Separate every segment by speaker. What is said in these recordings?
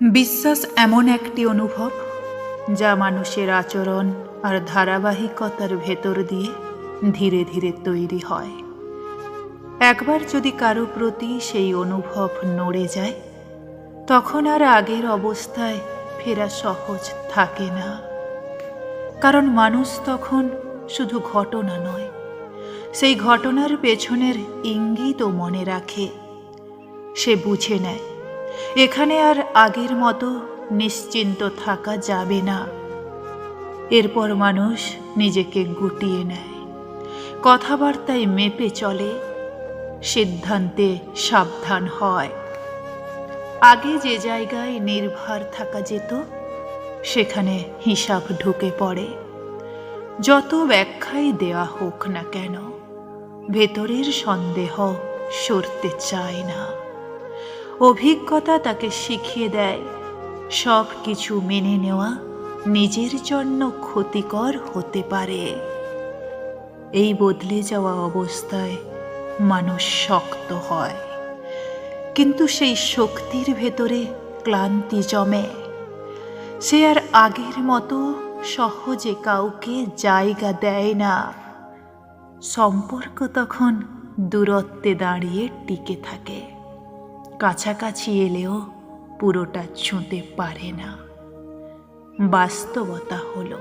Speaker 1: বিশ্বাস এমন একটি অনুভব যা মানুষের আচরণ আর ধারাবাহিকতার ভেতর দিয়ে ধীরে ধীরে তৈরি হয়। একবার যদি কারো প্রতি সেই অনুভব নড়ে যায়, তখন আর আগের অবস্থায় ফেরা সহজ থাকে না। কারণ মানুষ তখন শুধু ঘটনা নয়, সেই ঘটনার পেছনের ইঙ্গিতও মনে রাখে। সে বুঝে নেয় এখানে আর আগের মতো নিশ্চিন্ত থাকা যাবে না। এরপর মানুষ নিজেকে গুটিয়ে নেয়, কথাবার্তায় মেপে চলে, সিদ্ধান্তে সাবধান হয়। আগে যে জায়গায় নির্ভর থাকা যেত, সেখানে হিসাব ঢুকে পড়ে। যত ব্যাখ্যাই দেওয়া হোক না কেন, ভেতরের সন্দেহ সরতে চায় না। অভিজ্ঞতা তাকে শিখিয়ে দেয় সব কিছু মেনে নেওয়া নিজের জন্য ক্ষতিকর হতে পারে। এই বদলে যাওয়া অবস্থায় মানুষ শক্ত হয়, কিন্তু সেই শক্তির ভেতরে ক্লান্তি জমে। সে আর আগের মতো সহজে কাউকে জায়গা দেয় না। সম্পর্ক তখন দূরত্বে দাঁড়িয়ে টিকে থাকে, কাছাকাছি এলেও পুরোটা ছুঁতে পারে না। বাস্তবতা হলো,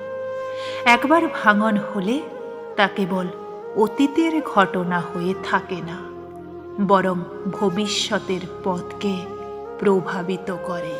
Speaker 1: একবার ভাঙন হলে তা কেবল অতীতের ঘটনা হয়ে থাকে না, বরং ভবিষ্যতের পথকে প্রভাবিত করে।